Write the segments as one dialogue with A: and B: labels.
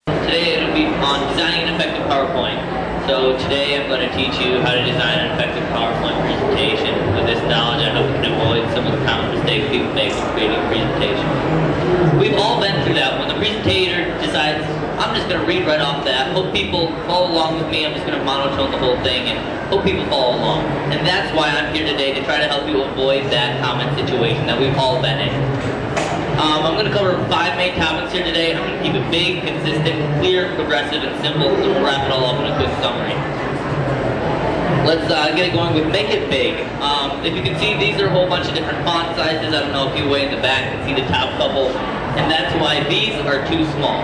A: Today it'll be on designing an effective PowerPoint. So today I'm going to teach you how to design an effective PowerPoint presentation. With this knowledge, I hope we can avoid some of the common mistakes people make when creating presentations. We've all been through that. When the presentator decides, I'm just going to read right off that, hope people follow along with me, I'm just going to monotone the whole thing, and hope people follow along. And that's why I'm here today, to try to help you avoid that common situation that we've all been in. I'm going to cover 5 main topics here today. I'm going to keep it big, consistent, clear, progressive, and simple, and we'll wrap it all up in a quick summary. Let's get it going with make it big. If you can see, these are a whole bunch of different font sizes. I don't know if you way in the back can see the top couple, and that's why these are too small.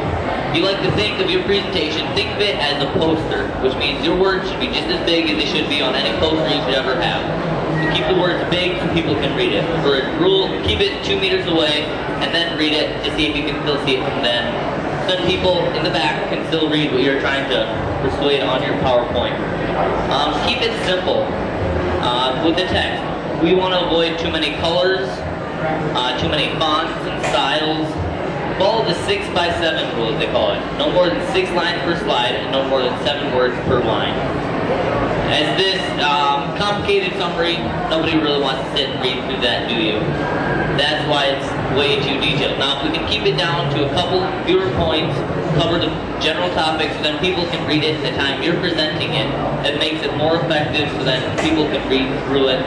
A: You like to think of your presentation, think of it as a poster, which means your words should be just as big as they should be on any poster you should ever have. So keep the words big so people can read it. For a rule, keep it 2 meters away and then read it to see if you can still see it from then. So that people in the back can still read what you're trying to persuade on your PowerPoint. Keep it simple with the text. We want to avoid too many colors, too many fonts and styles. Follow the 6x7 rule, as they call it. No more than 6 lines per slide and no more than 7 words per line. As this complicated summary, nobody really wants to sit and read through that, do you? That's why it's way too detailed. Now, if we can keep it down to a couple fewer points, cover the general topics, so then people can read it at the time you're presenting it, it makes it more effective so then people can read through it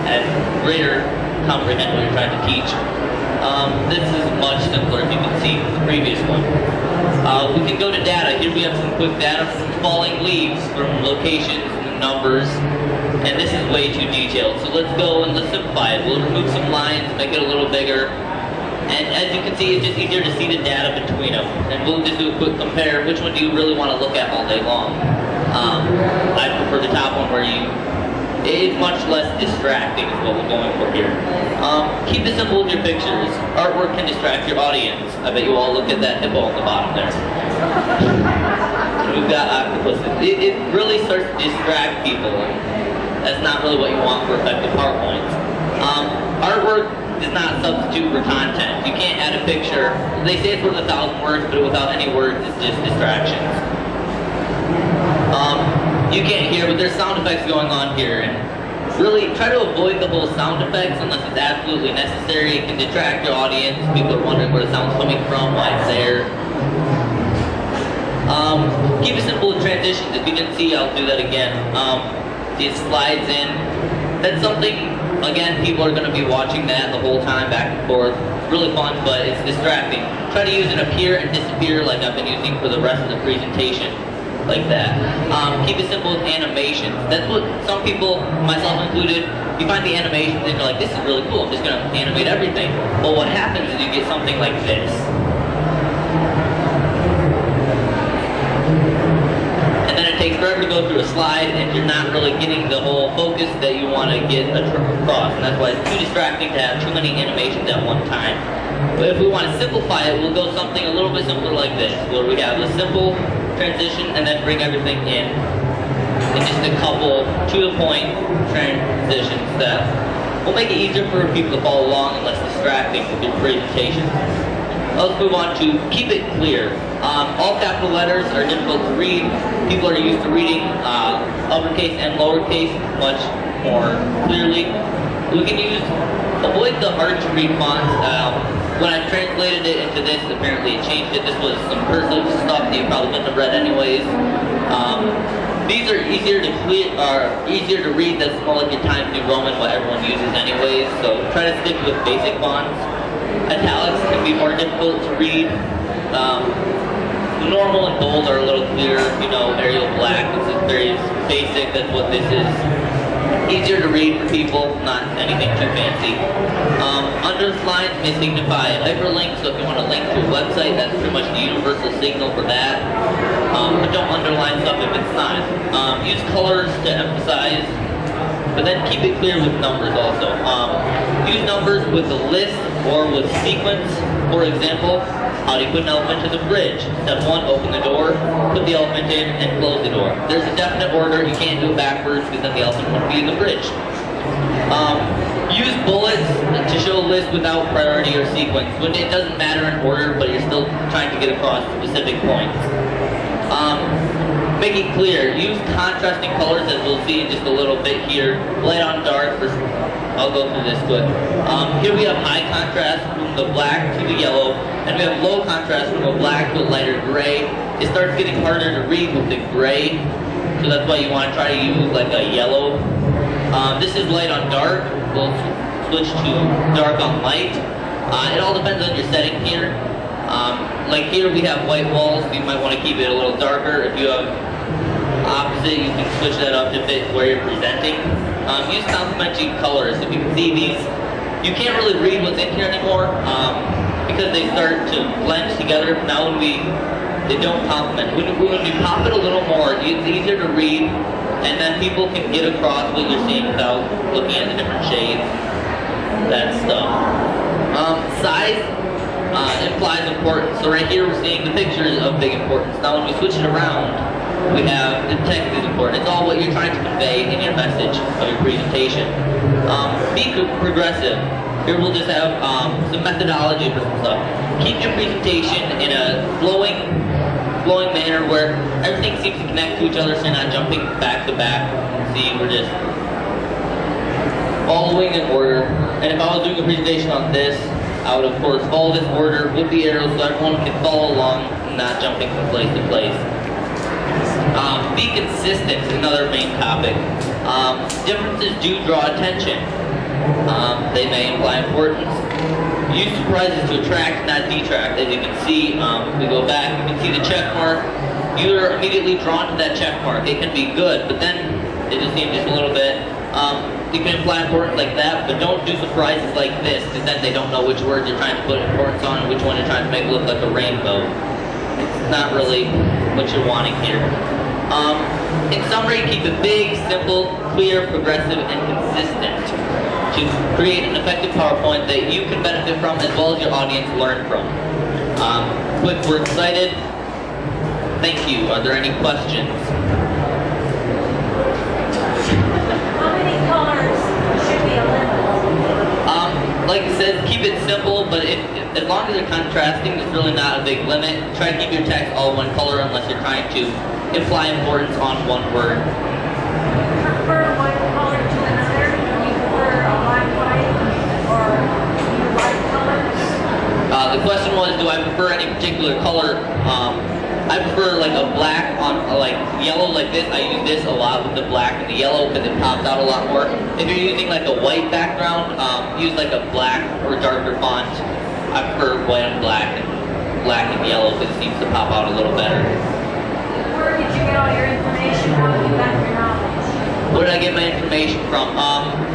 A: and greater comprehend what you're trying to teach. This is much simpler, if you can see the previous one. We can go to data. Here we have some quick data from falling leaves, from locations and numbers, and this is way too detailed. So let's go and let's simplify it. We'll remove some lines, make it a little bigger, and as you can see, it's just easier to see the data between them. And we'll just do a quick compare. Which one do you really want to look at all day long? I prefer the top one where it's much less distracting is what we're going for here. Keep it simple with your pictures. Artwork can distract your audience. I bet you all look at that hippo on the bottom there. We've got octopuses. It really starts to distract people. That's not really what you want for effective PowerPoints. Artwork does not substitute for content. You can't add a picture. They say it's worth 1,000 words, but without any words, it's just distractions. You can't hear, but there's sound effects going on here, and really try to avoid the whole sound effects unless it's absolutely necessary. It can detract your audience. People are wondering where the sound's coming from, why it's there. Keep it simple with transitions. If you didn't see, I'll do that again. These slides in. That's something, again, people are going to be watching that the whole time, back and forth. Really fun, but it's distracting. Try to use an appear and disappear like I've been using for the rest of the presentation. Like that. Keep it simple with animations. That's what some people, myself included, you find the animations and you're like, this is really cool, I'm just going to animate everything. Well, what happens is you get something like this. And then it takes forever to go through a slide and you're not really getting the whole focus that you want to get across. And that's why it's too distracting to have too many animations at one time. But if we want to simplify it, we'll go something a little bit simpler like this, where we have a simple transition and then bring everything in just a couple to-the-point transitions that will make it easier for people to follow along and less distracting with your presentation. Let's move on to keep it clear. All capital letters are difficult to read. People are used to reading uppercase and lowercase much more clearly. We can avoid the hard-to-read fonts. When I translated it into this, apparently it changed it. This was some cursive stuff that you probably wouldn't have read anyways. These are easier to read. That's more like your Times New Roman, what everyone uses anyways. So try to stick with basic fonts. Italics can be more difficult to read. The normal and bold are a little clearer. You know, Arial Black. This is very basic. That's what this is. Easier to read for people, not anything too fancy. Underlines may signify hyperlink, so if you want to link to a website, that's pretty much the universal signal for that. But don't underline stuff if it's not. Use colors to emphasize, but then keep it clear with numbers also. Use numbers with a list or with sequence. For example, how do you put an elephant to the bridge? Step 1, open the door, put the elephant in, and close the door. There's a definite order. You can't do it backwards because then the elephant won't be in the bridge. Use bullets to show lists without priority or sequence. When it doesn't matter in order, but you're still trying to get across specific points. Make it clear. Use contrasting colors, as we'll see in just a little bit here. Light on dark. I'll go through this quick. Here we have high contrast from the black to the yellow, and we have low contrast from the black to a lighter gray. It starts getting harder to read with the gray, so that's why you want to try to use like a yellow. This is light on dark. We'll switch to dark on light. It all depends on your setting here. Like here we have white walls, so you might want to keep it a little darker. If you have opposite, you can switch that up to fit where you're presenting. Use complementary colors. If you can see these, you can't really read what's in here anymore because they start to blend together. Now they don't complement. When we pop it a little more, it's easier to read, and then people can get across what you're seeing without looking at the different shades. That stuff. Size implies importance. So right here we're seeing the pictures of big importance. Now when we switch it around, we have the text is important. It's all what you're trying to convey in your message of your presentation. Be progressive. Here we'll just have some methodology for some stuff. Keep your presentation in a flowing manner where everything seems to connect to each other, so you're not jumping back to back. See, we're just following in order. And if I was doing a presentation on this, I would of course follow this order with the arrows so everyone can follow along, not jumping from place to place. Be consistent is another main topic. Differences do draw attention. They may imply importance. Use surprises to attract, not detract. As you can see, if we go back, you can see the check mark. You're immediately drawn to that check mark. It can be good, but then it just seems just a little bit. You can imply importance like that, but don't do surprises like this, because then they don't know which words you're trying to put importance on and which one you're trying to make look like a rainbow. It's not really what you're wanting here. In summary, keep it big, simple, clear, progressive, and consistent to create an effective PowerPoint that you can benefit from as well as your audience learn from. Quick, we're excited. Thank you. Are there any questions?
B: How many colors should be eliminated?
A: Like I said, keep it simple, but as long as they're contrasting, there's really not a big limit. Try to keep your text all one color unless you're trying to imply importance on one word.
B: Prefer one color to another? Do you prefer a black white or do you like colors?
A: The question was, do I prefer any particular color? I prefer like a black on like yellow like this. I use this a lot with the black and the yellow because it pops out a lot more. If you're using like a white background, use like a black or darker font. I prefer white and black and yellow because it seems to pop out a little better.
B: Where did you get all your information? How did you get your knowledge?
A: Where did I get my information from?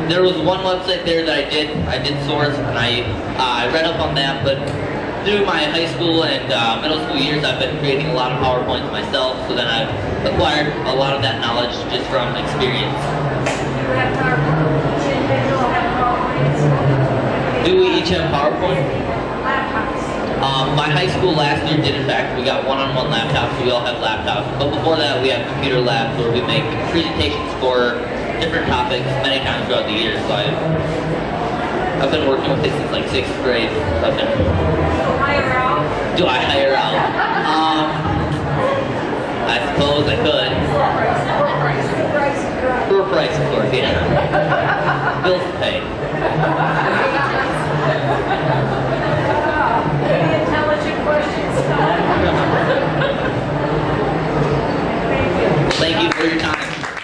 A: There was one website there that I did source, and I read up on that, but through my high school and middle school years, I've been creating a lot of PowerPoints myself, so then I've acquired a lot of that knowledge just from experience.
B: Do you have PowerPoint? Each individual have PowerPoints?
A: Do we each have PowerPoint?
B: Laptops.
A: My high school last year did, in fact, we got one-on-one laptops, so we all have laptops. But before that, we have computer labs where we make presentations for different topics many times throughout the year. So I've been working with it since like 6th grade.
B: Hire out?
A: Do I hire out? I suppose I could. For a price, of course, yeah. Bills to pay.